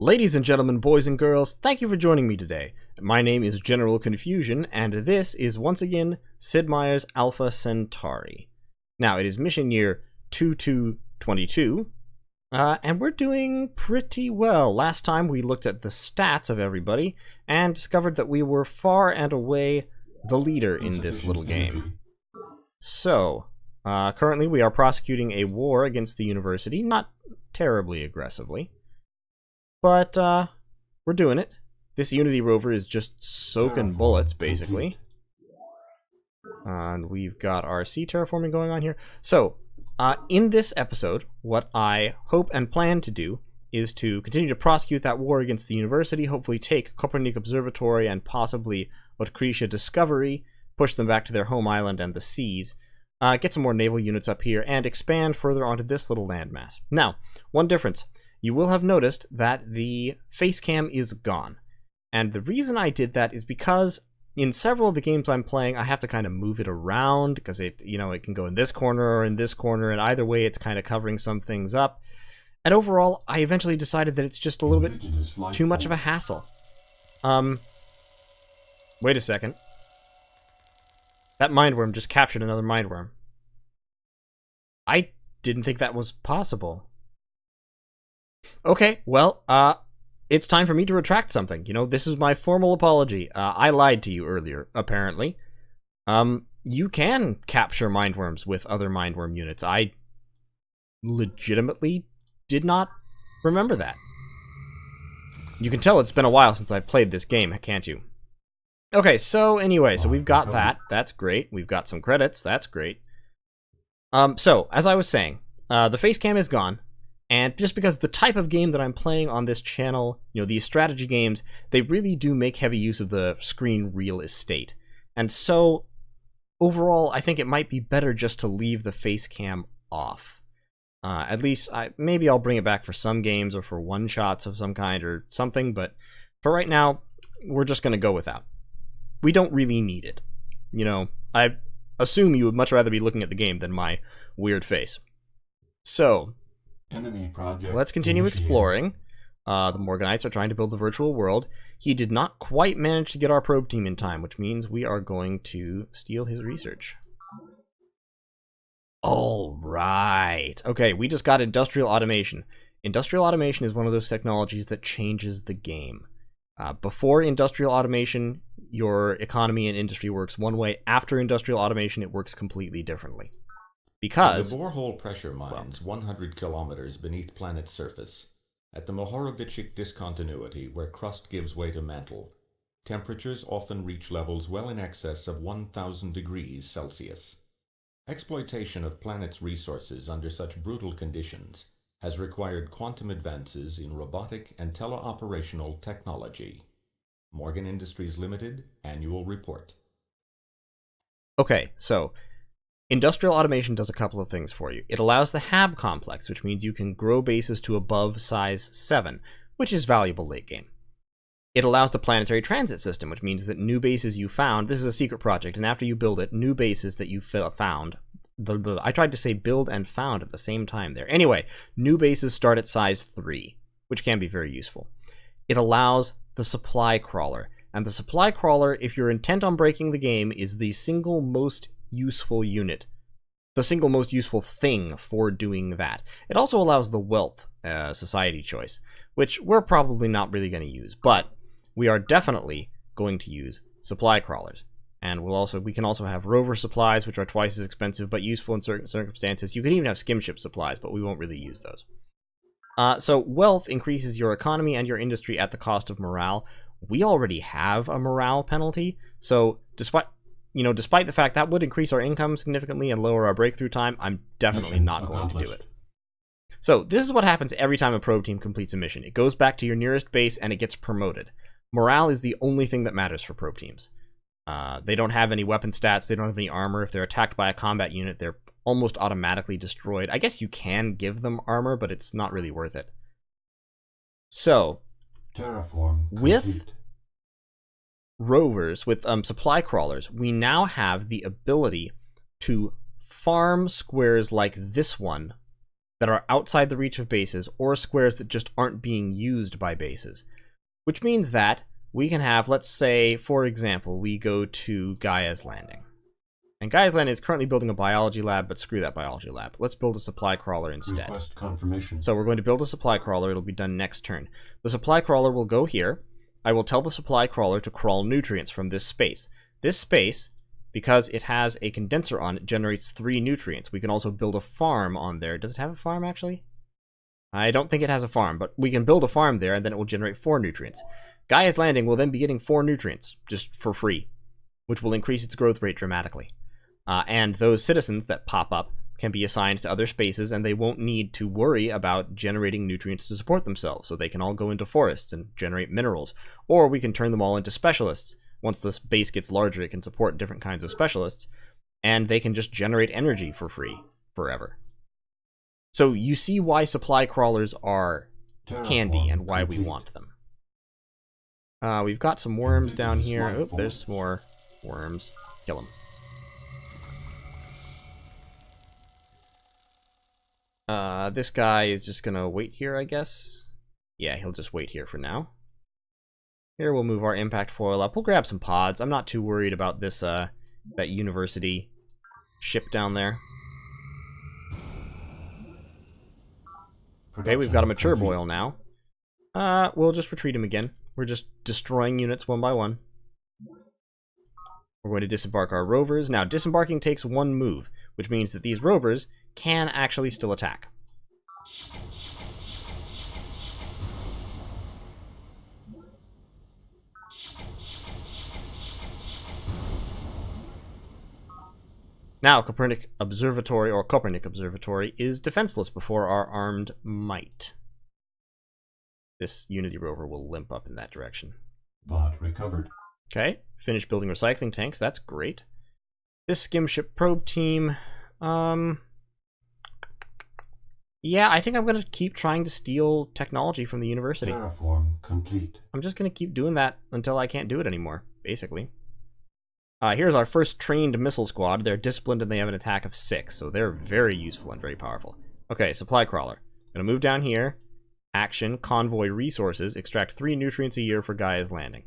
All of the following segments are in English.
Ladies and gentlemen, boys and girls, thank you for joining me today. My name is General Confusion, and this is once again Sid Meier's Alpha Centauri. Now, it is mission year 2222, and we're doing pretty well. Last time we looked at the stats of everybody, and discovered that we were far and away the leader in this little game. So, currently we are prosecuting a war against the university, not terribly aggressively. But, we're doing it. This Unity rover is just soaking bullets, basically. And we've got our sea terraforming going on here. So, in this episode, what I hope and plan to do is to continue to prosecute that war against the university, hopefully take Kopernik Observatory and possibly Otkrisha Discovery, push them back to their home island and the seas, get some more naval units up here, and expand further onto this little landmass. Now, one difference. You will have noticed that the face cam is gone. And the reason I did that is because in several of the games I'm playing, I have to kind of move it around because it can go in this corner or in this corner, and either way it's kind of covering some things up. And overall, I eventually decided that it's just a little bit too much of a hassle. Wait a second. That mindworm just captured another mindworm. I didn't think that was possible. Okay, well, it's time for me to retract something. This is my formal apology. I lied to you earlier, apparently. You can capture mindworms with other mindworm units. I legitimately did not remember that. You can tell it's been a while since I've played this game, can't you? Okay, so anyway, so we've got that. That's great. We've got some credits. That's great. So, as I was saying, the face cam is gone. And just because the type of game that I'm playing on this channel, these strategy games, they really do make heavy use of the screen real estate. And so, overall, I think it might be better just to leave the face cam off. At least, maybe I'll bring it back for some games or for one-shots of some kind or something, but for right now, we're just going to go without. We don't really need it. I assume you would much rather be looking at the game than my weird face. So, Enemy project. Let's continue exploring. The Morganites are trying to build the virtual world. He did not quite manage to get our probe team in time, which means we are going to steal his research. All right. Okay, we just got industrial automation. Industrial automation is one of those technologies that changes the game. Before industrial automation, your economy and industry works one way. After industrial automation, it works completely differently. Because the borehole pressure mines 100 kilometers beneath planet's surface, at the Mohorovičić discontinuity where crust gives way to mantle, temperatures often reach levels well in excess of 1,000 degrees Celsius. Exploitation of planet's resources under such brutal conditions has required quantum advances in robotic and teleoperational technology. Morgan Industries Limited Annual Report. Okay, so industrial automation does a couple of things for you. It allows the HAB complex, which means you can grow bases to above size 7, which is valuable late game. It allows the planetary transit system, which means that new bases you found, this is a secret project, and after you build it, new bases that you found, I tried to say build and found at the same time there. Anyway, new bases start at size 3, which can be very useful. It allows the supply crawler, and the supply crawler, if you're intent on breaking the game, is the single most useful unit, the single most useful thing for doing that. It also allows the wealth society choice, which we're probably not really going to use, but we are definitely going to use supply crawlers. And we can also have rover supplies, which are twice as expensive but useful in certain circumstances. You can even have skimship supplies, but we won't really use those. So wealth increases your economy and your industry at the cost of morale. We already have a morale penalty, so despite the fact that would increase our income significantly and lower our breakthrough time, I'm definitely not going to do it. So this is what happens every time a probe team completes a mission. It goes back to your nearest base and it gets promoted. Morale is the only thing that matters for probe teams. They don't have any weapon stats, they don't have any armor. If they're attacked by a combat unit, they're almost automatically destroyed. I guess you can give them armor, but it's not really worth it. So, with rovers, with supply crawlers, we now have the ability to farm squares like this one that are outside the reach of bases, or squares that just aren't being used by bases. Which means that we can have, let's say, for example, we go to Gaia's Landing. And Gaia's Landing is currently building a biology lab, but screw that biology lab. Let's build a supply crawler instead. Request confirmation. So we're going to build a supply crawler. It'll be done next turn. The supply crawler will go here. I will tell the supply crawler to crawl nutrients from this space. This space, because it has a condenser on it, generates 3 nutrients. We can also build a farm on there. Does it have a farm, actually? I don't think it has a farm, but we can build a farm there, and then it will generate 4 nutrients. Gaia's Landing will then be getting 4 nutrients, just for free, which will increase its growth rate dramatically. And those citizens that pop up can be assigned to other spaces, and they won't need to worry about generating nutrients to support themselves, so they can all go into forests and generate minerals. Or we can turn them all into specialists. Once this base gets larger, it can support different kinds of specialists, and they can just generate energy for free forever. So you see why supply crawlers are handy and why we want them. We've got some worms down here. Oh, there's some more worms. Kill them. This guy is just gonna wait here, I guess. Yeah, he'll just wait here for now. Here, we'll move our impact foil up. We'll grab some pods. I'm not too worried about this, that university ship down there. Okay, we've got a mature boil now. We'll just retreat him again. We're just destroying units one by one. We're going to disembark our rovers. Now, disembarking takes 1 move, which means that these rovers can actually still attack. Now, Kopernik Observatory is defenseless before our armed might. This Unity rover will limp up in that direction. Bot recovered. Okay, finished building recycling tanks. That's great. This skim ship probe team, yeah, I think I'm going to keep trying to steal technology from the university. Terraform complete. I'm just going to keep doing that until I can't do it anymore, basically. Here's our first trained missile squad. They're disciplined and they have an attack of 6, so they're very useful and very powerful. Okay, supply crawler. Gonna move down here. Action, convoy resources. Extract 3 nutrients a year for Gaia's Landing.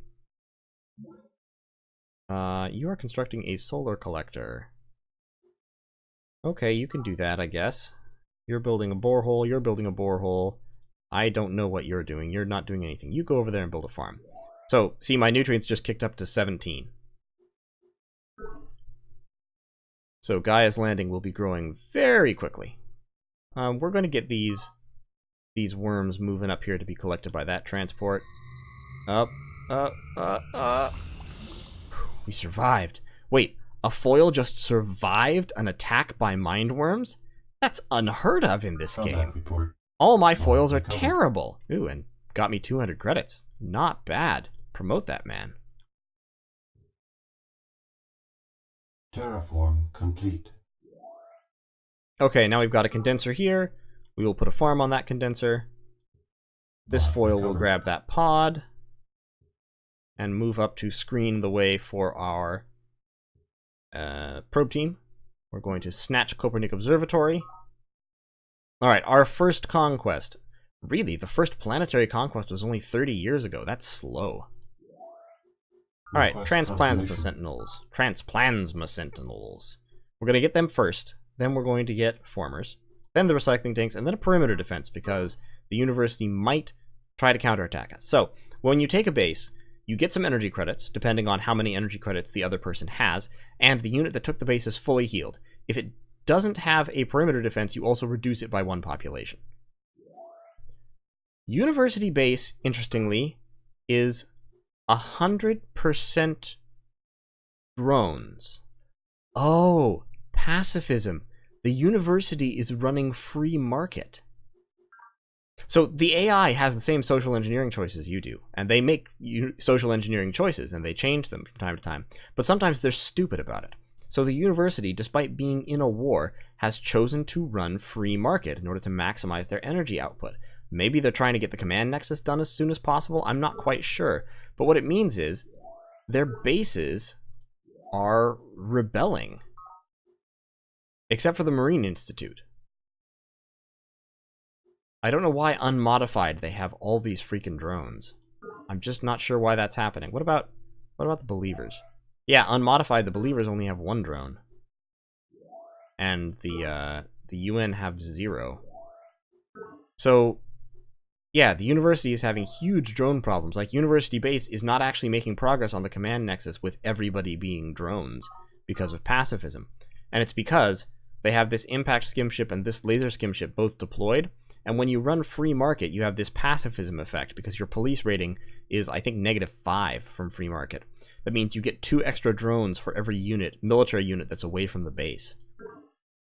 You are constructing a solar collector. Okay, you can do that, I guess. You're building a borehole, you're building a borehole. I don't know what you're doing. You're not doing anything. You go over there and build a farm. So, see, my nutrients just kicked up to 17. So Gaia's Landing will be growing very quickly. We're going to get these worms moving up here to be collected by that transport. We survived. Wait, a foil just survived an attack by mindworms? That's unheard of in this game. Report. All my foils are terrible. Ooh, and got me 200 credits. Not bad. Promote that man. Terraform complete. Okay, now we've got a condenser here. We will put a farm on that condenser. This foil will grab that pod and move up to screen the way for our probe team. We're going to snatch Kopernik Observatory. Alright, our first conquest. Really, the first planetary conquest was only 30 years ago. That's slow. Alright, Transplasma Sentinels. Transplasma Sentinels. We're going to get them first. Then we're going to get Formers. Then the recycling tanks, and then a perimeter defense, because the university might try to counterattack us. So, when you take a base, you get some energy credits, depending on how many energy credits the other person has, and the unit that took the base is fully healed. If it doesn't have a perimeter defense, you also reduce it by 1 population. University base, interestingly, is 100% drones. Oh, pacifism. The university is running free market. So the AI has the same social engineering choices you do, and they make social engineering choices, and they change them from time to time, but sometimes they're stupid about it. So the university, despite being in a war, has chosen to run free market in order to maximize their energy output. Maybe they're trying to get the command nexus done as soon as possible, I'm not quite sure. But what it means is, their bases are rebelling. Except for the Marine Institute. I don't know why unmodified they have all these freaking drones. I'm just not sure why that's happening. What about the believers? Yeah, unmodified, the believers only have 1 drone. And the UN have 0. So, yeah, the university is having huge drone problems. Like, University Base is not actually making progress on the command nexus with everybody being drones because of pacifism. And it's because they have this impact skimship and this laser skimship both deployed. And when you run free market, you have this pacifism effect because your police rating is, I think, -5 from free market. That means you get 2 extra drones for every military unit that's away from the base.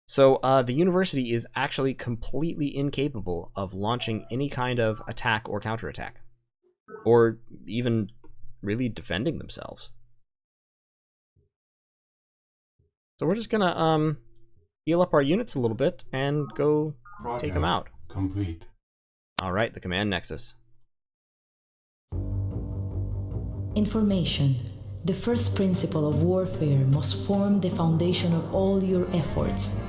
So the university is actually completely incapable of launching any kind of attack or counterattack, or even really defending themselves. So we're just gonna heal up our units a little bit and go take them out. Complete. All right, the command nexus. Information. The first principle of warfare must form the foundation of all your efforts.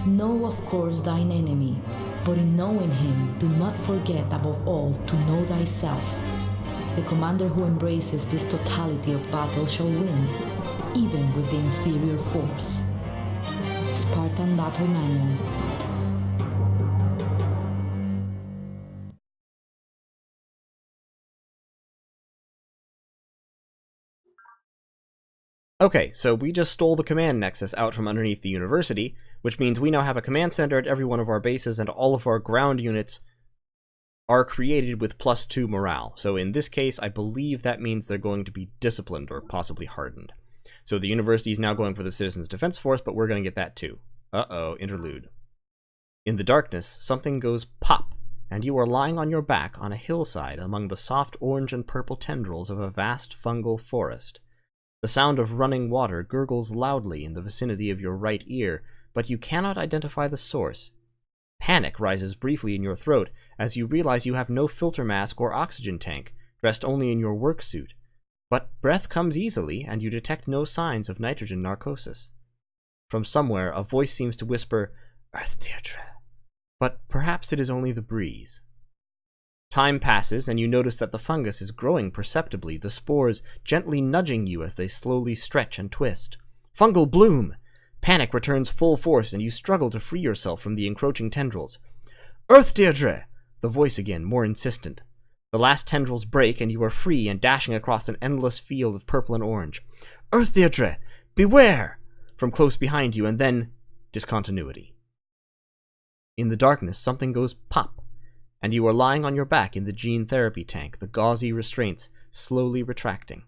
Know, of course, thine enemy, but in knowing him, do not forget above all to know thyself. The commander who embraces this totality of battle shall win, even with the inferior force. Spartan Battle Manual. Okay, so we just stole the command nexus out from underneath the university, which means we now have a command center at every one of our bases, and all of our ground units are created with +2 morale. So in this case, I believe that means they're going to be disciplined or possibly hardened. So the university is now going for the Citizens Defense Force, but we're going to get that too. Uh-oh, interlude. In the darkness, something goes pop, and you are lying on your back on a hillside among the soft orange and purple tendrils of a vast fungal forest. The sound of running water gurgles loudly in the vicinity of your right ear, but you cannot identify the source. Panic rises briefly in your throat as you realize you have no filter mask or oxygen tank, dressed only in your work suit. But breath comes easily, and you detect no signs of nitrogen narcosis. From somewhere, a voice seems to whisper, "Earth Deirdre." But perhaps it is only the breeze. Time passes, and you notice that the fungus is growing perceptibly, the spores gently nudging you as they slowly stretch and twist. Fungal bloom! Panic returns full force, and you struggle to free yourself from the encroaching tendrils. "Earth Deirdre!" The voice again, more insistent. The last tendrils break, and you are free and dashing across an endless field of purple and orange. "Earth Deirdre! Beware!" From close behind you, and then discontinuity. In the darkness, something goes pop, and you are lying on your back in the gene therapy tank, the gauzy restraints slowly retracting.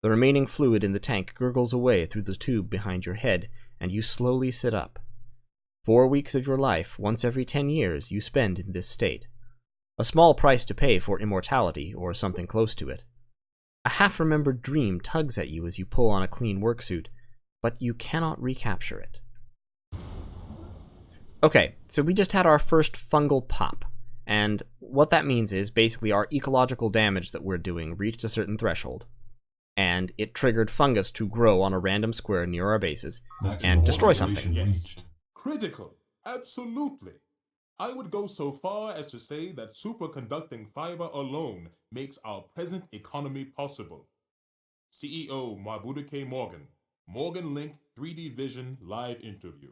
The remaining fluid in the tank gurgles away through the tube behind your head, and you slowly sit up. 4 weeks of your life, once every 10 years, you spend in this state. A small price to pay for immortality, or something close to it. A half-remembered dream tugs at you as you pull on a clean worksuit, but you cannot recapture it. Okay, so we just had our first fungal pop. And what that means is basically our ecological damage that we're doing reached a certain threshold, and it triggered fungus to grow on a random square near our bases and destroy something. Yes. Critical. Absolutely. I would go so far as to say that superconducting fiber alone makes our present economy possible. CEO Marbuda K. Morgan. Morgan Link 3D Vision live interview.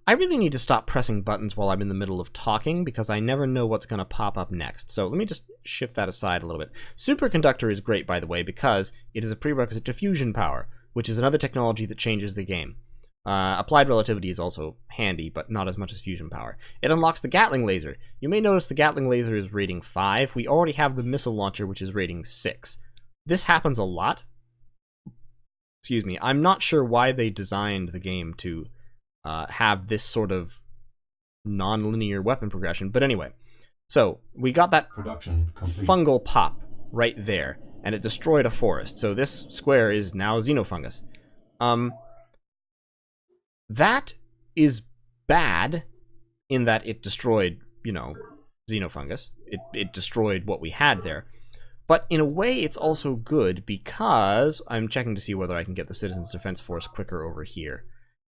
I really need to stop pressing buttons while I'm in the middle of talking because I never know what's going to pop up next. So let me just shift that aside a little bit. Superconductor is great, by the way, because it is a prerequisite to fusion power, which is another technology that changes the game. Applied relativity is also handy, but not as much as fusion power. It unlocks the Gatling laser. You may notice the Gatling laser is rating 5. We already have the missile launcher, which is rating 6. This happens a lot. Excuse me. I'm not sure why they designed the game to have this sort of non-linear weapon progression. But anyway, so we got that Production complete. fungal pop right there, and it destroyed a forest. So this square is now xenofungus. That is bad in that it destroyed, xenofungus. It destroyed what we had there. But in a way, it's also good because I'm checking to see whether I can get the Citizens Defense Force quicker over here.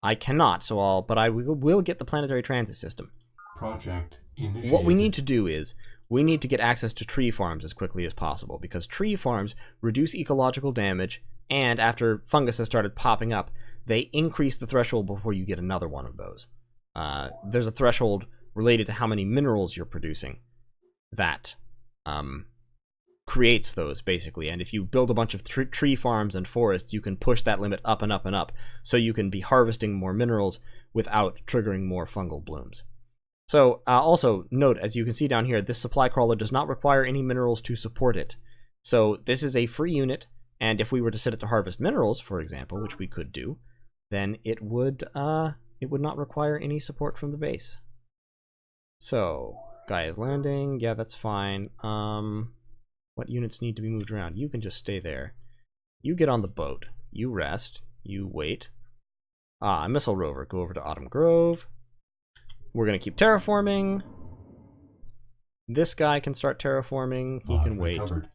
I cannot, but I will get the planetary transit system. Project what we need to do is, we need to get access to tree farms as quickly as possible, because tree farms reduce ecological damage, and after fungus has started popping up, they increase the threshold before you get another one of those. There's a threshold related to how many minerals you're producing that creates those, basically. And if you build a bunch of tree farms and forests, you can push that limit up and up and up, so you can be harvesting more minerals without triggering more fungal blooms. So, also, note, as you can see down here, this supply crawler does not require any minerals to support it. So, this is a free unit, and if we were to set it to harvest minerals, for example, which we could do, then it would not require any support from the base. So, Gaia's landing, yeah, that's fine. What units need to be moved around? You can just stay there. You get on the boat. You rest. You wait. Missile rover, go over to Autumn Grove. We're going to keep terraforming. This guy can start terraforming. He can wait. Recovered.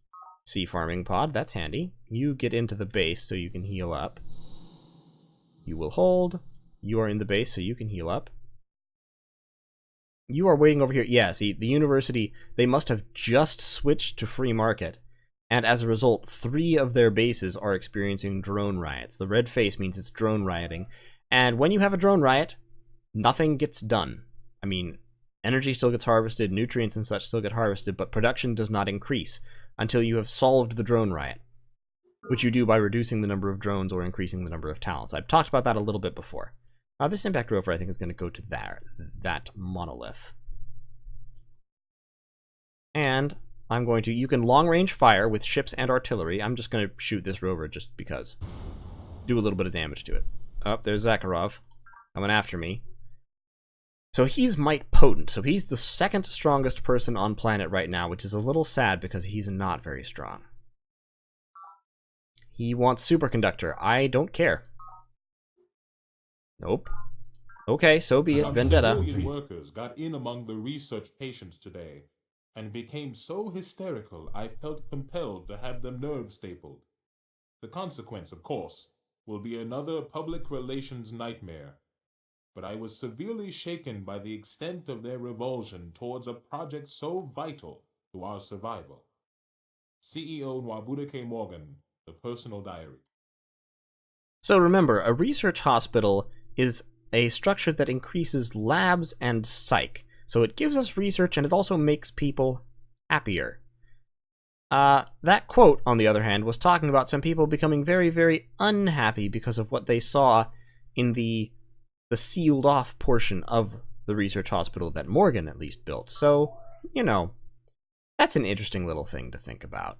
Sea farming pod, that's handy. You get into the base so you can heal up. You will hold. You are in the base so you can heal up. You are waiting over here. Yeah, see, the university, they must have just switched to free market. And as a result, 3 of their bases are experiencing drone riots. The red face means it's drone rioting. And when you have a drone riot, nothing gets done. I mean, energy still gets harvested, nutrients and such still get harvested, but production does not increase until you have solved the drone riot, which you do by reducing the number of drones or increasing the number of talents. I've talked about that a little bit before. This impact rover, I think, is going to go to that monolith. And I'm going to... You can long-range fire with ships and artillery. I'm just going to shoot this rover just because. Do a little bit of damage to it. Oh, there's Zakharov coming after me. So he's might potent. So he's the 2nd strongest person on planet right now, which is a little sad because he's not very strong. He wants superconductor. I don't care. Nope. Okay, so be it. Some Vendetta. civilian workers got in among the research patients today and became so hysterical I felt compelled to have their nerves stapled. The consequence, of course, will be another public relations nightmare. But I was severely shaken by the extent of their revulsion towards a project so vital to our survival. CEO Nwabuda K. Morgan, The Personal Diary. So remember, a research hospital is a structure that increases labs and psych. So it gives us research and it also makes people happier. That quote, on the other hand, was talking about some people becoming very, very unhappy because of what they saw in the sealed off portion of the research hospital that Morgan at least built. So, you know, that's an interesting little thing to think about.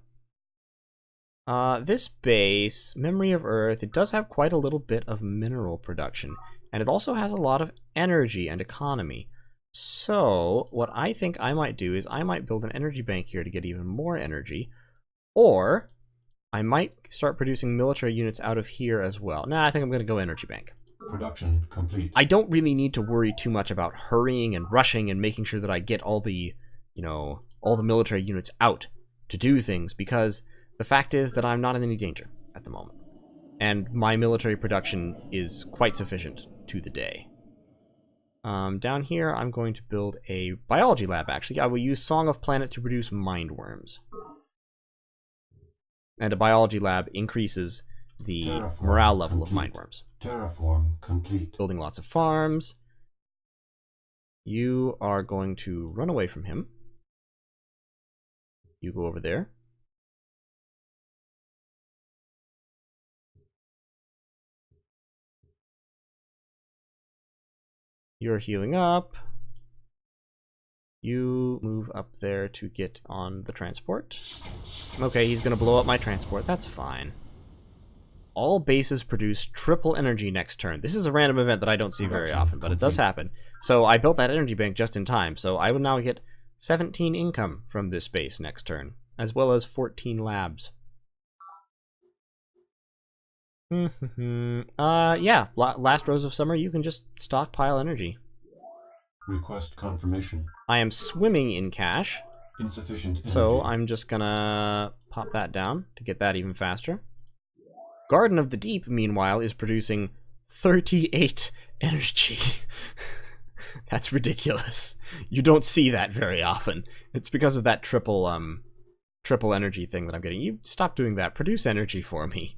This base, Memory of Earth, it does have quite a little bit of mineral production, and it also has a lot of energy and economy. So, what I think I might do is I might build an energy bank here to get even more energy, or I might start producing military units out of here as well. Nah, I think I'm going to go energy bank. Production complete. I don't really need to worry too much about hurrying and rushing and making sure that I get all the, you know, all the military units out to do things, because the fact is that I'm not in any danger at the moment. And my military production is quite sufficient to the day. Down here, I'm going to build a biology lab, actually. I will use Song of Planet to produce mindworms. And a biology lab increases the Terraform morale level of complete. mindworms. Terraform complete. Building lots of farms. You are going to run away from him. You go over there. You're healing up. You move up there to get on the transport. Okay, he's going to blow up my transport. That's fine. All bases produce triple energy next turn. This is a random event that I don't see very often, but it does happen. So I built that energy bank just in time, so I will now get 17 income from this base next turn, as well as 14 labs. Yeah, last Rose of Summer, you can just stockpile energy. Request confirmation. I am swimming in cash, Insufficient energy. so I'm just gonna pop that down to get that even faster. Garden of the Deep, meanwhile, is producing 38 energy. That's ridiculous. You don't see that very often. It's because of that triple energy thing that I'm getting. You stop doing that. Produce energy for me.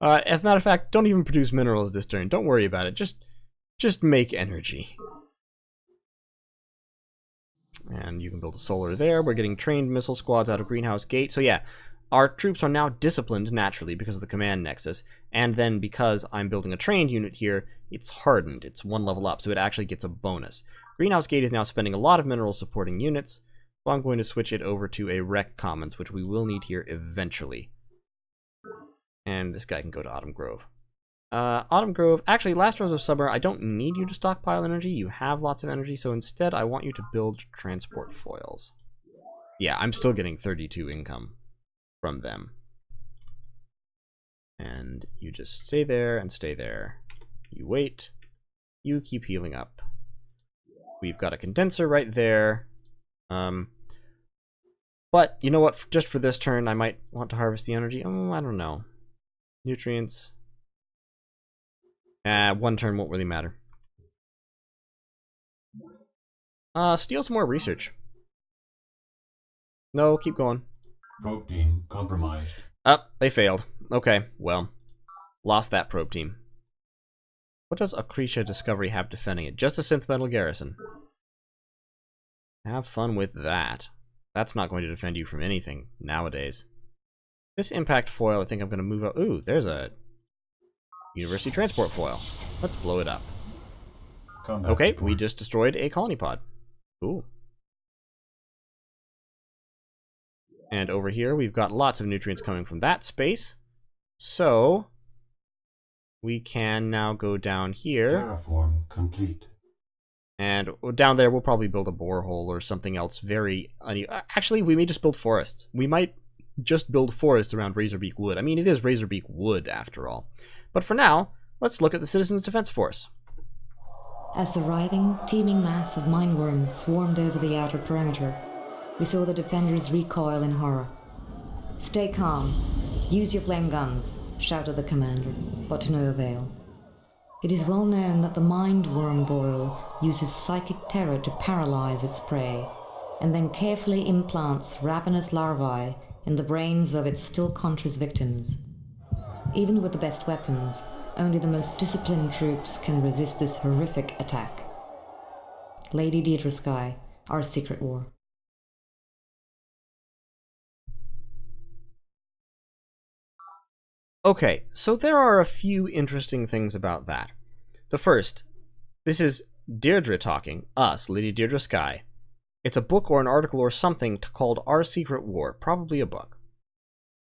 As a matter of fact, don't even produce minerals this turn. Don't worry about it. Just make energy. And you can build a solar there. We're getting trained missile squads out of Greenhouse Gate. So yeah, our troops are now disciplined naturally because of the command nexus. And then because I'm building a trained unit here, it's hardened. It's one level up, so it actually gets a bonus. Greenhouse Gate is now spending a lot of minerals supporting units. So I'm going to switch it over to a Rec Commons, which we will need here eventually. And this guy can go to Autumn Grove. Autumn Grove, actually, Last Rose of Summer, I don't need you to stockpile energy. You have lots of energy, so instead I want you to build transport foils. Yeah, I'm still getting 32 income from them. And you just stay there and stay there. You wait. You keep healing up. We've got a condenser right there. But, you know what, just for this turn, I might want to harvest the energy. I don't know. Nutrients. One turn won't really matter. Steal some more research. No, keep going. Probe team compromised. They failed. Okay, well. Lost that probe team. What does Akrisha Discovery have defending it? Just a synth metal garrison. Have fun with that. That's not going to defend you from anything nowadays. This impact foil, I think I'm going to move up. Ooh, there's a University Transport foil. Let's blow it up. Combat Okay, report. we just destroyed a colony pod. Ooh. And over here, we've got lots of nutrients coming from that space. So, we can now go down here. Terraform complete. And down there, we'll probably build a borehole or something else very... Actually, we may just build forests. We might just build forests around Razorbeak Wood. I mean, it is Razorbeak Wood, after all. But for now, let's look at the Citizens Defense Force. As the writhing, teeming mass of mindworms swarmed over the outer perimeter, we saw the defenders recoil in horror. "Stay calm. Use your flame guns," shouted the commander, but to no avail. It is well known that the mindworm boil uses psychic terror to paralyze its prey, and then carefully implants ravenous larvae in the brains of its still conscious victims. Even with the best weapons, only the most disciplined troops can resist this horrific attack. Lady Deirdre Sky, Our Secret War. Okay, so there are a few interesting things about that. The first, this is Deirdre talking, us, Lady Deirdre Sky. It's a book or an article or something called Our Secret War, probably a book.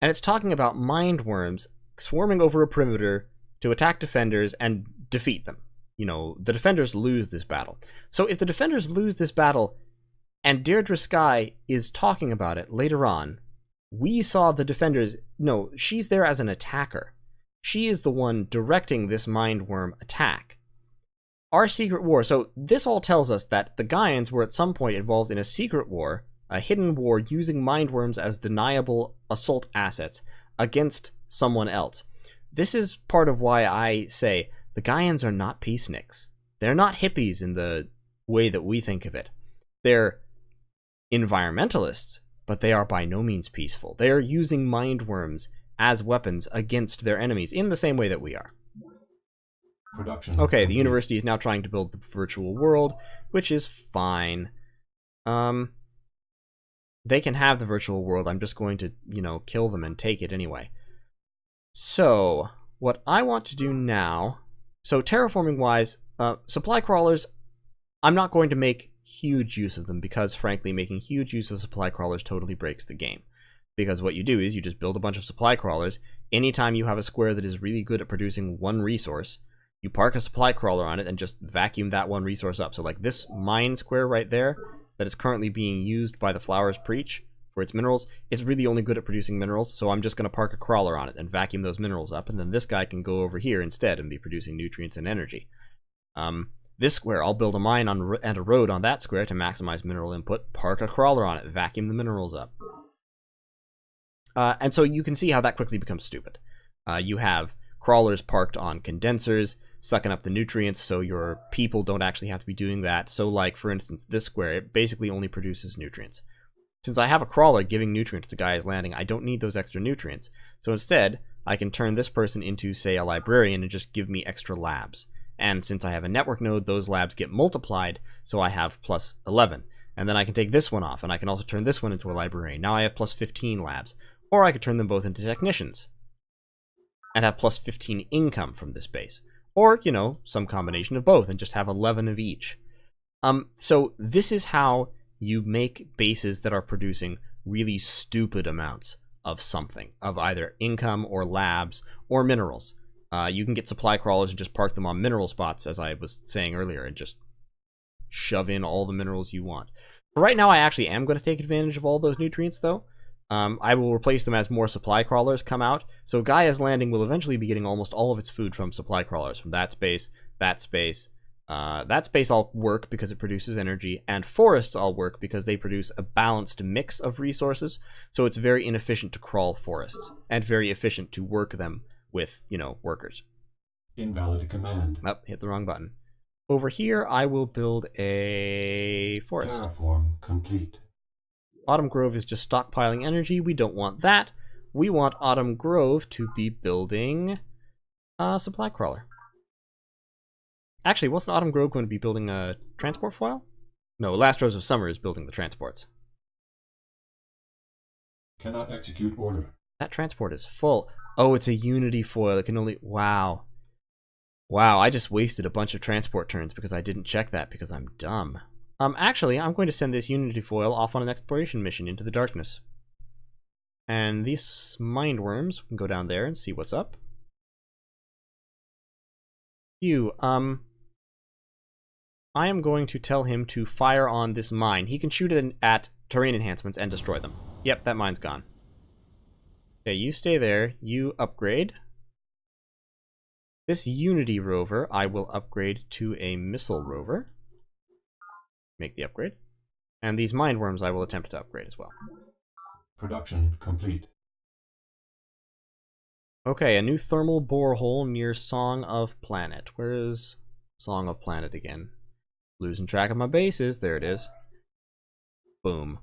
And it's talking about mindworms swarming over a perimeter to attack defenders and defeat them. You know, the defenders lose this battle. So if the defenders lose this battle, and Deirdre Sky is talking about it later on, we saw the defenders... No, she's there as an attacker. She is the one directing this mindworm attack. Our secret war... So this all tells us that the Gaians were at some point involved in a secret war, a hidden war using mindworms as deniable assault assets against someone else. This is part of why I say the Gaians are not peaceniks. They're not hippies in the way that we think of it. They're environmentalists, but they are by no means peaceful. They are using mindworms as weapons against their enemies in the same way that we are. Production Okay, the complete. university is now trying to build the virtual world, which is fine. They can have the virtual world. I'm just going to, kill them and take it anyway. So, what I want to do now... So, terraforming-wise, supply crawlers, I'm not going to make huge use of them because, frankly, making huge use of supply crawlers totally breaks the game. Because what you do is you just build a bunch of supply crawlers. Anytime you have a square that is really good at producing one resource, you park a supply crawler on it and just vacuum that one resource up. So, like this mine square right there that is currently being used by the Flowers Preach for its minerals, it's really only good at producing minerals, so I'm just going to park a crawler on it and vacuum those minerals up, and then this guy can go over here instead and be producing nutrients and energy. This square, I'll build a mine and a road on that square to maximize mineral input, park a crawler on it, vacuum the minerals up. And so you can see how that quickly becomes stupid. You have crawlers parked on condensers, sucking up the nutrients so your people don't actually have to be doing that. So like, for instance, this square, it basically only produces nutrients. Since I have a crawler giving nutrients to Gaia's Landing, I don't need those extra nutrients. So instead, I can turn this person into, say, a librarian and just give me extra labs. And since I have a network node, those labs get multiplied, so I have plus 11. And then I can take this one off, and I can also turn this one into a librarian. Now I have plus 15 labs. Or I could turn them both into technicians and have plus 15 income from this base. Or, you know, some combination of both and just have 11 of each. So this is how you make bases that are producing really stupid amounts of something, of either income or labs or minerals. You can get supply crawlers and just park them on mineral spots, as I was saying earlier, and just shove in all the minerals you want. For right now, I actually am going to take advantage of all those nutrients, though. I will replace them as more supply crawlers come out. So Gaia's Landing will eventually be getting almost all of its food from supply crawlers, from that space, that space. That space all work because it produces energy, and forests all work because they produce a balanced mix of resources, so it's very inefficient to crawl forests, and very efficient to work them with, you know, workers. Invalid command. Oh, hit the wrong button. Over here, I will build a forest. Terraform complete. Autumn Grove is just stockpiling energy. We don't want that. We want Autumn Grove to be building a supply crawler. Actually, wasn't Autumn Grove going to be building a transport foil? No, Last Rose of Summer is building the transports. Cannot execute order. That transport is full. Oh, it's a Unity foil. It can only... Wow. Wow, I just wasted a bunch of transport turns because I didn't check that because I'm dumb. Actually, I'm going to send this Unity foil off on an exploration mission into the darkness. And these mindworms, we can go down there and see what's up. I am going to tell him to fire on this mine. He can shoot it at terrain enhancements and destroy them. Yep, that mine's gone. Okay, you stay there. You upgrade. This Unity rover, I will upgrade to a missile rover. Make the upgrade. And these mindworms I will attempt to upgrade as well. Production complete. Okay, a new thermal borehole near Song of Planet. Where is Song of Planet again? Losing track of my bases. There it is. Boom.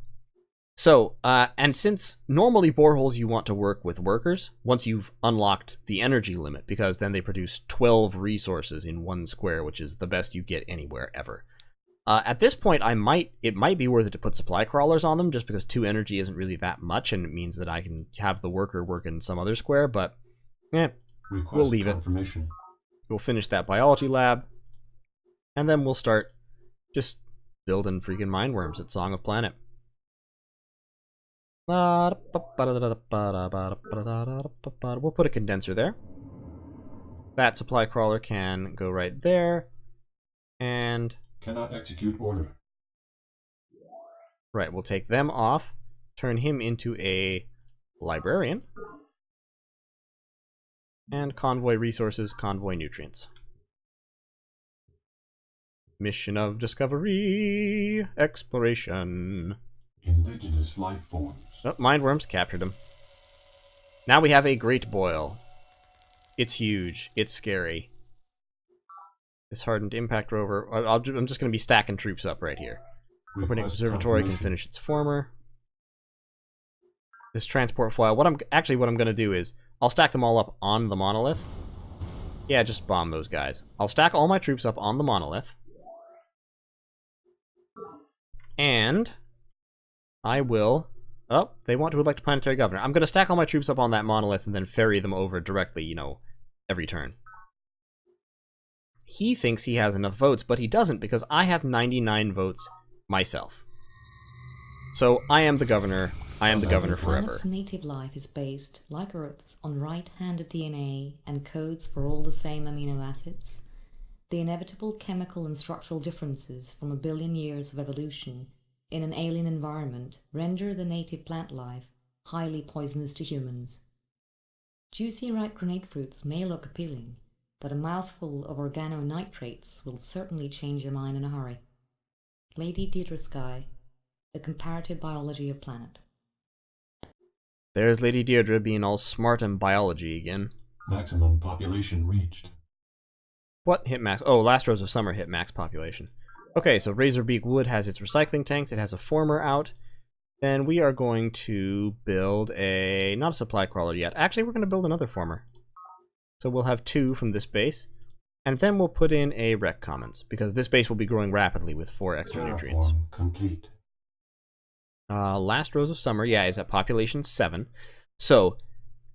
So, and since normally boreholes you want to work with workers, once you've unlocked the energy limit, because then they produce 12 resources in one square, which is the best you get anywhere ever. At this point, it might be worth it to put supply crawlers on them, just because 2 energy isn't really that much, and it means that I can have the worker work in some other square, but we'll leave it. We'll finish that biology lab, and then we'll start just building freaking mindworms at Song of Planet. We'll put a condenser there. That supply crawler can go right there, and... Cannot execute order. Right, we'll take them off, turn him into a librarian, and convoy resources, convoy nutrients. Mission of discovery, exploration. Indigenous life forms. Oh, mindworms captured him. Now we have a great boil. It's huge. It's scary. This hardened impact rover. I'm just going to be stacking troops up right here. Kopernik Observatory can finish its former. This transport foil. What I'm going to do is I'll stack them all up on the monolith. Yeah, just bomb those guys. I'll stack all my troops up on the monolith. And I will... Oh, they want to elect a planetary governor. I'm going to stack all my troops up on that monolith and then ferry them over directly, you know, every turn. He thinks he has enough votes, but he doesn't because I have 99 votes myself. So I am the governor. I am the governor forever. The planet's native life is based, like Earth's, on right-handed DNA and codes for all the same amino acids. The inevitable chemical and structural differences from 1 billion years of evolution in an alien environment render the native plant life highly poisonous to humans. Juicy ripe grenade fruits may look appealing, but a mouthful of organonitrates will certainly change your mind in a hurry. Lady Deirdre Sky, The Comparative Biology of Planet. There's Lady Deirdre being all smart in biology again. Maximum population reached. What hit max? Oh, Last Rose of Summer hit max population. Okay, so Razorbeak Wood has its recycling tanks. It has a former out. Then we are going to build a... not a supply crawler yet. Actually, we're going to build another former. So we'll have 2 from this base. And then we'll put in a Rec Commons, because this base will be growing rapidly with 4 extra nutrients. Terraform complete. Last Rose of Summer, yeah, is at population 7. So,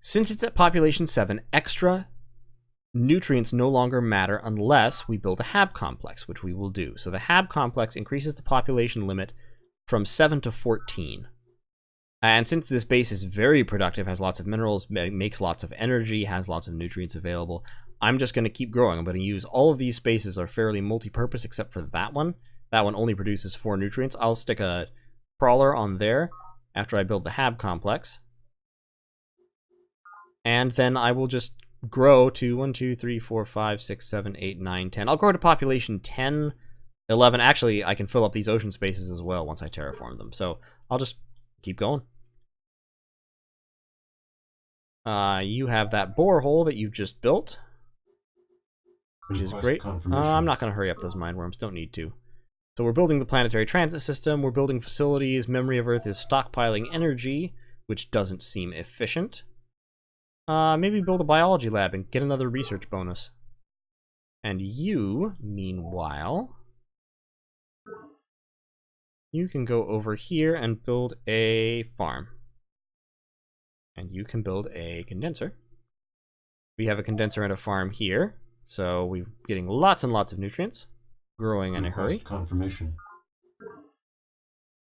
since it's at population 7, extra nutrients no longer matter unless we build a Hab complex, which we will do. So the Hab complex increases the population limit from 7 to 14. And since this base is very productive, has lots of minerals, makes lots of energy, has lots of nutrients available, I'm just going to keep growing. I'm going to use all of these spaces are fairly multi-purpose except for that one. That one only produces 4 nutrients. I'll stick a crawler on there after I build the Hab complex. And then I will just grow to 1, 2, 3, 4, 5, 6, 7, 8, 9, 10. I'll grow to population 10, 11. Actually, I can fill up these ocean spaces as well once I terraform them. So I'll just keep going. You have that borehole that you've just built, which is great. I'm not going to hurry up those mindworms. Don't need to. So we're building the planetary transit system. We're building facilities. Memory of Earth is stockpiling energy, which doesn't seem efficient. Maybe build a biology lab and get another research bonus. And you, meanwhile, you can go over here and build a farm. And you can build a condenser. We have a condenser and a farm here, so we're getting lots and lots of nutrients. Growing in a hurry. Confirmation.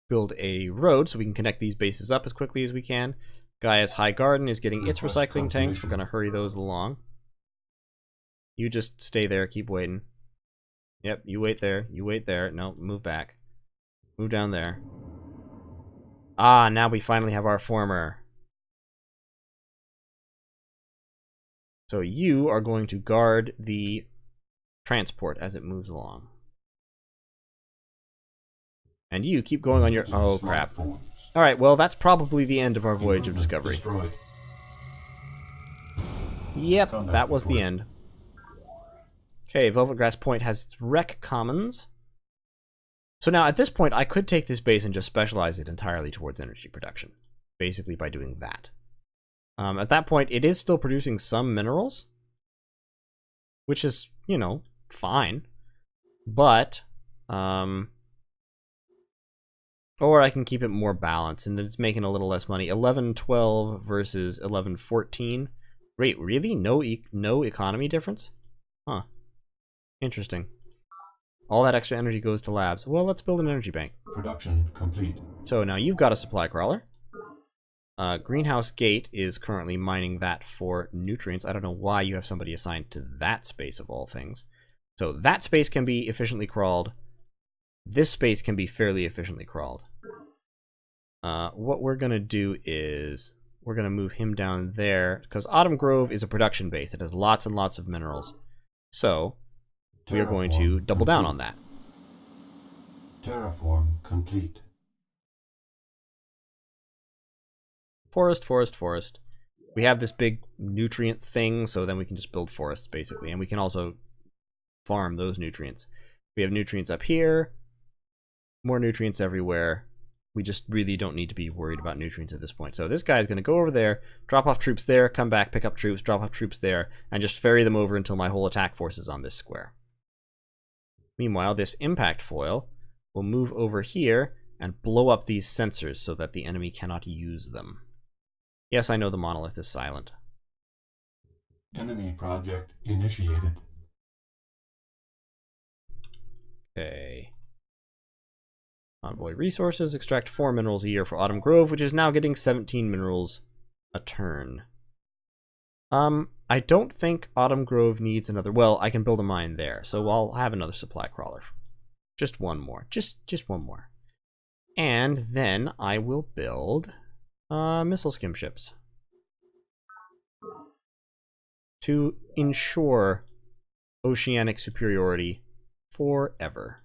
Build a road so we can connect these bases up as quickly as we can. Gaia's High Garden is getting its recycling tanks. We're going to hurry those along. You just stay there, keep waiting. Yep, you wait there, you wait there. No, move back. Move down there. Ah, now we finally have our former. So you are going to guard the transport as it moves along. And you keep going on your... oh, crap. Alright, well, that's probably the end of our voyage of discovery. Destroyed. Yep, that was the end. Okay, Velvet Grass Point has its Rec Commons. So now, at this point, I could take this base and just specialize it entirely towards energy production. Basically by doing that. At that point, it is still producing some minerals. Which is, you know, fine. But, or I can keep it more balanced, and then it's making a little less money. 1112 versus 1114. Wait, really? No economy difference? Huh. Interesting. All that extra energy goes to labs. Well, let's build an energy bank. Production complete. So now you've got a supply crawler. Greenhouse Gate is currently mining that for nutrients. I don't know why you have somebody assigned to that space of all things. So that space can be efficiently crawled. This space can be fairly efficiently crawled. What we're going to do is we're going to move him down there because Autumn Grove is a production base. It has lots and lots of minerals. So we are going to double down on that. Terraform complete. Forest, forest, forest. We have this big nutrient thing, so then we can just build forests, basically. And we can also farm those nutrients. We have nutrients up here. More nutrients everywhere. We just really don't need to be worried about nutrients at this point. So this guy is going to go over there, drop off troops there, come back, pick up troops, drop off troops there, and just ferry them over until my whole attack force is on this square. Meanwhile, this impact foil will move over here and blow up these sensors so that the enemy cannot use them. Yes, I know the monolith is silent. Enemy project initiated. Okay. Envoy resources, extract 4 minerals a year for Autumn Grove, which is now getting 17 minerals a turn. I don't think Autumn Grove needs another... well, I can build a mine there, so I'll have another supply crawler. Just one more. Just one more. And then I will build missile skim ships. To ensure oceanic superiority forever.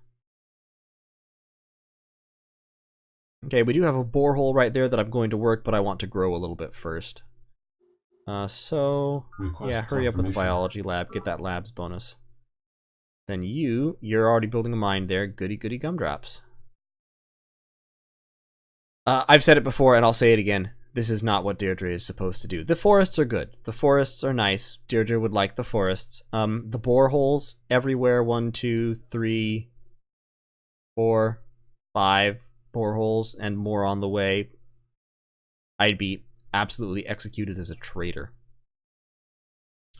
Okay, we do have a borehole right there that I'm going to work, but I want to grow a little bit first. So, yeah, hurry up with the biology lab, get that labs bonus. Then you're already building a mine there. Goody goody gumdrops. I've said it before and I'll say it again. This is not what Deirdre is supposed to do. The forests are good. The forests are nice. Deirdre would like the forests. The boreholes everywhere. 1, 2, 3, 4, 5 boreholes and more on the way. I'd be absolutely executed as a traitor.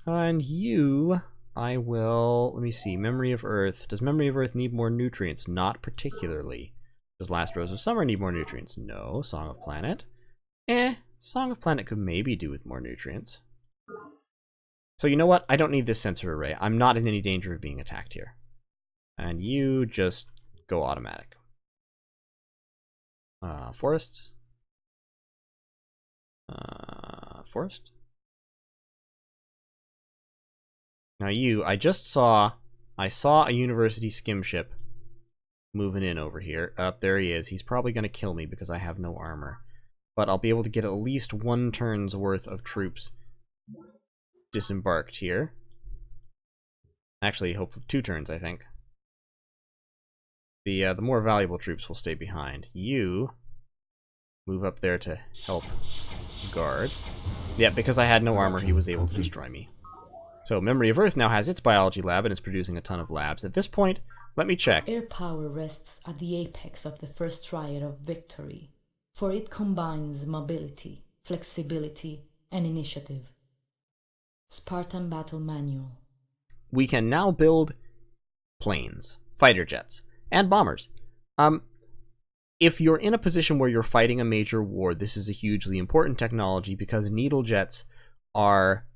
And you, I will, let me see, Memory of Earth. Does Memory of Earth need more nutrients? Not particularly. Does Last Rose of Summer need more nutrients? No. Song of Planet? Song of Planet could maybe do with more nutrients. So you know what? I don't need this sensor array. I'm not in any danger of being attacked here. And you just go automatic. Forests? Forest? Now I saw a university skim ship moving in over here. There he is. He's probably going to kill me because I have no armor. But I'll be able to get at least 1 turn's worth of troops disembarked here. Actually, hopefully 2 turns, I think. The more valuable troops will stay behind. You move up there to help guard. Yeah, because I had no armor, he was able to destroy me. So Memory of Earth now has its biology lab and is producing a ton of labs. At this point, let me check. Air power rests at the apex of the first triad of victory, for it combines mobility, flexibility, and initiative. Spartan Battle Manual. We can now build planes, fighter jets, and bombers. If you're in a position where you're fighting a major war, this is a hugely important technology because needle jets are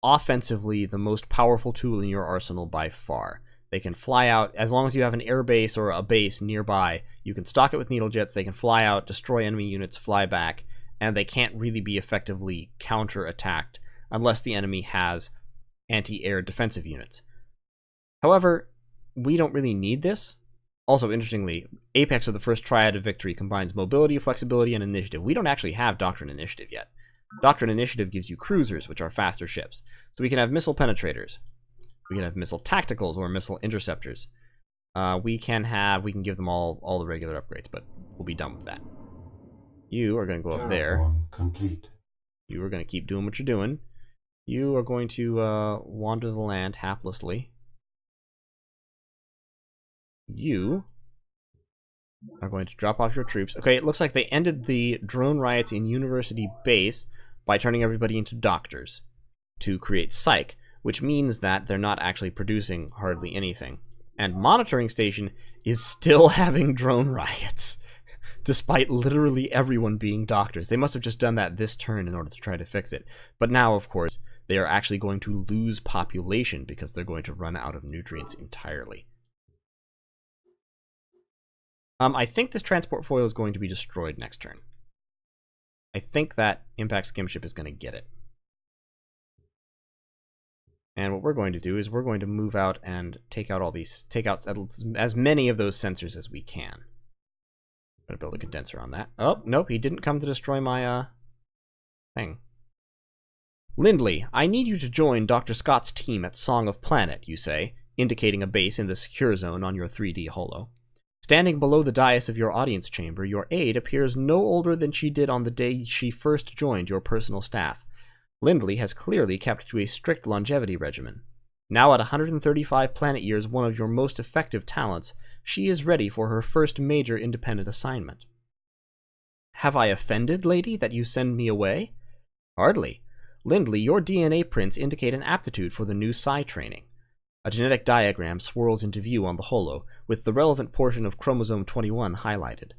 offensively the most powerful tool in your arsenal by far. They can fly out, as long as you have an air base or a base nearby, you can stock it with needle jets, they can fly out, destroy enemy units, fly back, and they can't really be effectively counter-attacked unless the enemy has anti-air defensive units. However, we don't really need this. Also, interestingly, Apex of the first triad of victory combines mobility, flexibility, and initiative. We don't actually have Doctrine Initiative yet. Doctrine Initiative gives you cruisers, which are faster ships. So we can have missile penetrators. We can have missile tacticals or missile interceptors. We can give them all the regular upgrades, but we'll be done with that. You are going to go up there. Terraform complete. You are going to keep doing what you're doing. You are going to wander the land haplessly. You are going to drop off your troops. Okay, it looks like they ended the drone riots in University Base by turning everybody into doctors to create psych, which means that they're not actually producing hardly anything. And Monitoring Station is still having drone riots, despite literally everyone being doctors. They must have just done that this turn in order to try to fix it. But now, of course, they are actually going to lose population because they're going to run out of nutrients entirely. I think this transport foil is going to be destroyed next turn. I think that Impact Skimship is going to get it. And what we're going to do is we're going to move out and take out as many of those sensors as we can. I'm going to build a condenser on that. Oh, nope, he didn't come to destroy my thing. Lindley, I need you to join Dr. Scott's team at Song of Planet, you say, indicating a base in the secure zone on your 3D holo. Standing below the dais of your audience chamber, your aide appears no older than she did on the day she first joined your personal staff. Lindley has clearly kept to a strict longevity regimen. Now at 135 planet years, one of your most effective talents, she is ready for her first major independent assignment. Have I offended, lady, that you send me away? Hardly. Lindley, your DNA prints indicate an aptitude for the new psi training. A genetic diagram swirls into view on the holo, with the relevant portion of chromosome 21 highlighted.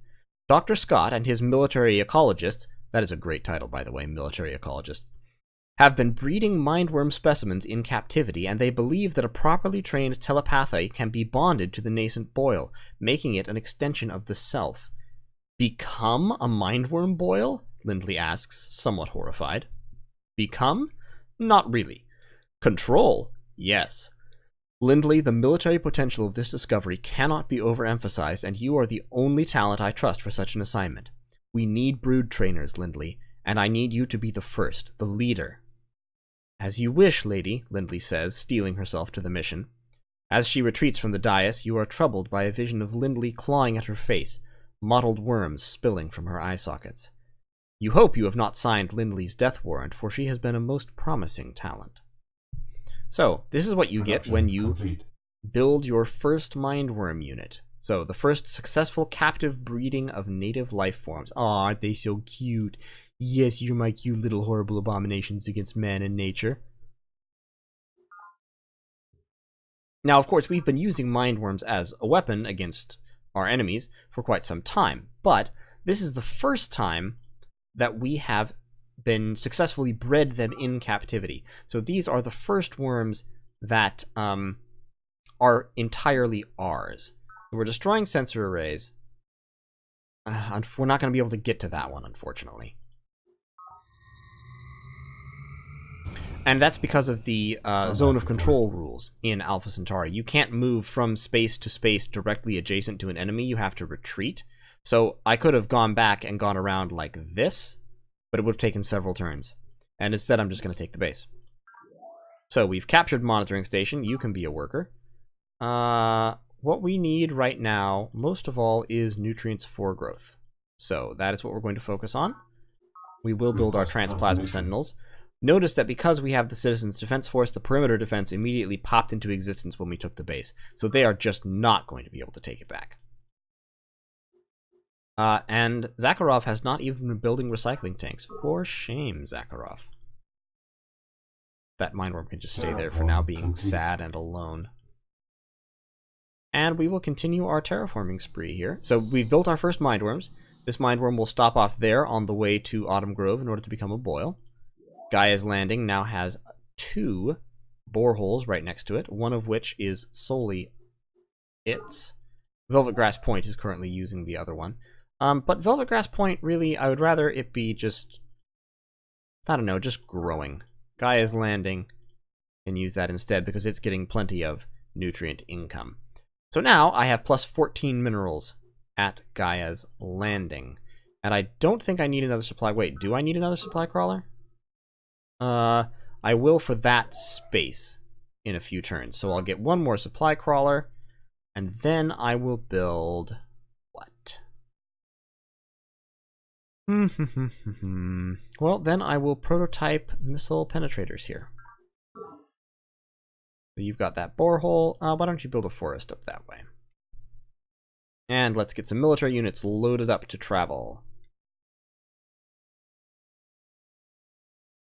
Dr. Scott and his military ecologists, that is a great title by the way, military ecologists, have been breeding mindworm specimens in captivity, and they believe that a properly trained telepathy can be bonded to the nascent boil, making it an extension of the self. Become a mindworm boil? Lindley asks, somewhat horrified. Become? Not really. Control? Yes. Lindley, the military potential of this discovery cannot be overemphasized, and you are the only talent I trust for such an assignment. We need brood trainers, Lindley, and I need you to be the first, the leader. As you wish, lady, Lindley says, steeling herself to the mission. As she retreats from the dais, you are troubled by a vision of Lindley clawing at her face, mottled worms spilling from her eye sockets. You hope you have not signed Lindley's death warrant, for she has been a most promising talent. So, this is what you get when you build your first mindworm unit. So, the first successful captive breeding of native life forms. Aw, aren't they so cute? Yes, you're my cute little horrible abominations against man and nature. Now, of course, we've been using mindworms as a weapon against our enemies for quite some time, but this is the first time that we have been successfully bred them in captivity. So these are the first worms that are entirely ours. We're destroying sensor arrays. We're not going to be able to get to that one, unfortunately. And that's because of the zone of control rules in Alpha Centauri. You can't move from space to space directly adjacent to an enemy. You have to retreat. So I could have gone back and gone around like this, but it would have taken several turns. And instead, I'm just going to take the base. So we've captured monitoring station. You can be a worker. What we need right now, most of all, is nutrients for growth. So that is what we're going to focus on. We will build our transplasma sentinels. Notice that because we have the Citizens Defense Force, the perimeter defense immediately popped into existence when we took the base. So they are just not going to be able to take it back. And Zakharov has not even been building recycling tanks. For shame, Zakharov. That mindworm can just stay there for now, being sad and alone. And we will continue our terraforming spree here. So we've built our first mindworms. This mindworm will stop off there on the way to Autumn Grove in order to become a boil. Gaia's Landing now has 2 boreholes right next to it, one of which is solely its. Velvet Grass Point is currently using the other one. But Velvet Grass Point, really, I would rather it be just, I don't know, just growing. Gaia's Landing can use that instead because it's getting plenty of nutrient income. So now I have plus 14 minerals at Gaia's Landing. And I don't think I need another supply. Wait, do I need another supply crawler? I will for that space in a few turns. So I'll get one more supply crawler, and then I will build what? Well, then I will prototype missile penetrators here. So you've got that borehole. Why don't you build a forest up that way? And let's get some military units loaded up to travel.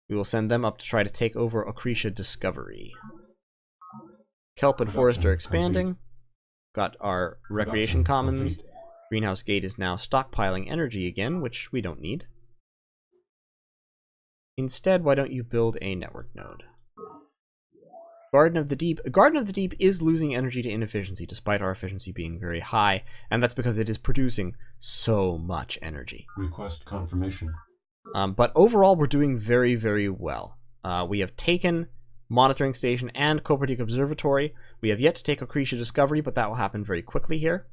We will send them up to try to take over Ocretia Discovery. Kelp and Forest are expanding. Got our Recreation Commons. Greenhouse Gate is now stockpiling energy again, which we don't need. Instead, why don't you build a network node? Garden of the Deep. Garden of the Deep is losing energy to inefficiency, despite our efficiency being very high, and that's because it is producing so much energy. Request confirmation. But overall, we're doing very, very well. We have taken Monitoring Station and Kopernik Observatory. We have yet to take Ocretia Discovery, but that will happen very quickly here.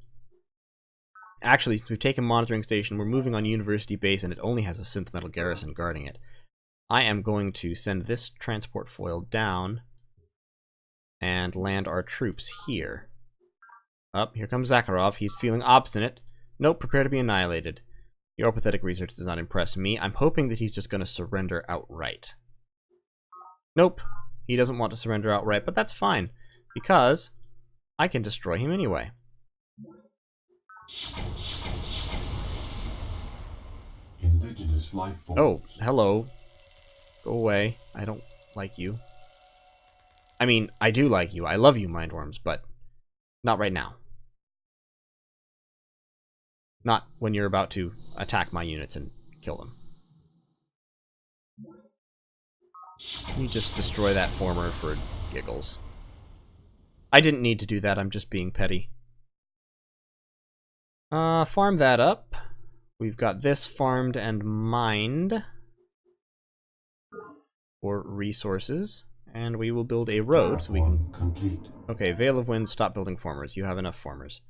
Actually, since we've taken Monitoring Station, we're moving on University Base, and it only has a synth metal garrison guarding it. I am going to send this transport foil down and land our troops here. Up, here comes Zakharov. He's feeling obstinate. Nope, prepare to be annihilated. Your pathetic research does not impress me. I'm hoping that he's just going to surrender outright. Nope, he doesn't want to surrender outright, but that's fine, because I can destroy him anyway. Indigenous life forms. Oh, hello. Go away. I don't like you. I mean, I do like you. I love you, mindworms, but not right now. Not when you're about to attack my units and kill them. You just destroy that former for giggles. I didn't need to do that, I'm just being petty. Farm that up. We've got this farmed and mined for resources. And we will build a road so we can... Complete. Okay, Veil of Wind, stop building farmers. You have enough farmers.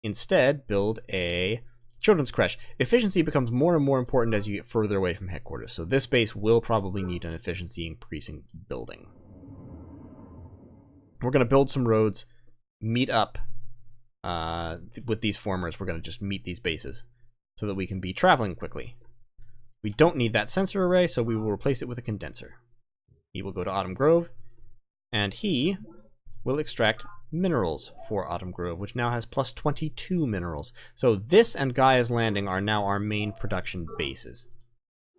Instead, build a children's creche. Efficiency becomes more and more important as you get further away from headquarters, so this base will probably need an efficiency increasing building. We're going to build some roads meet up with these formers. We're going to just meet these bases so that we can be traveling quickly. We don't need that sensor array, so we will replace it with a condenser. He will go to Autumn Grove, and he will extract minerals for Autumn Grove, which now has plus 22 minerals. So this and Gaia's Landing are now our main production bases.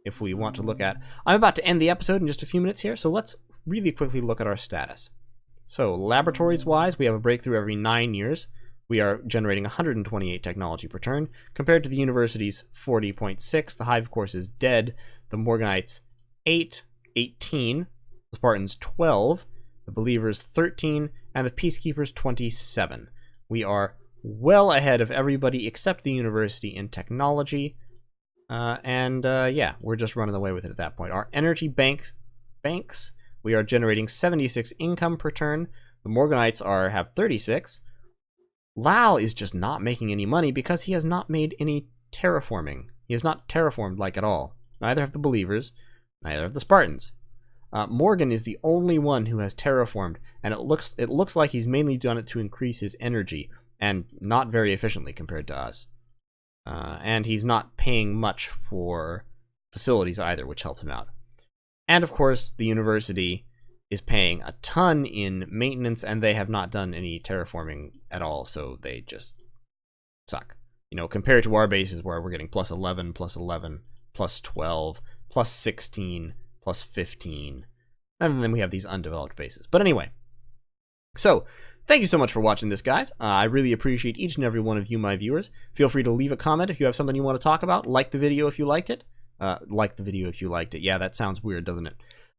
If we want to look at... I'm about to end the episode in just a few minutes here, so let's really quickly look at our status. So, laboratories-wise, we have a breakthrough every 9 years. We are generating 128 technology per turn, compared to the university's 40.6. The Hive, of course, is dead. The Morganites, 18. The Spartans, 12. The Believers, 13. And the Peacekeepers, 27. We are well ahead of everybody except the university in technology. Yeah, we're just running away with it at that point. Our energy banks, we are generating 76 income per turn. The Morganites have 36. Lal is just not making any money because he has not made any terraforming. He has not terraformed like at all. Neither have the Believers, neither have the Spartans. Morgan is the only one who has terraformed, and it looks like he's mainly done it to increase his energy, and not very efficiently compared to us. And he's not paying much for facilities either, which helps him out. And of course, the university is paying a ton in maintenance, and they have not done any terraforming at all, so they just suck. You know, compared to our bases where we're getting plus 11, plus 11, plus 12, plus 16, plus 15, and then we have these undeveloped bases. But anyway, so thank you so much for watching this, guys. I really appreciate each and every one of you, my viewers. Feel free to leave a comment if you have something you want to talk about. Like the video if you liked it. Like the video if you liked it. Yeah, that sounds weird, doesn't it?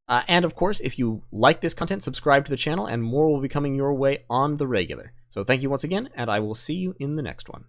And of course, if you like this content, subscribe to the channel, and more will be coming your way on the regular. So thank you once again, and I will see you in the next one.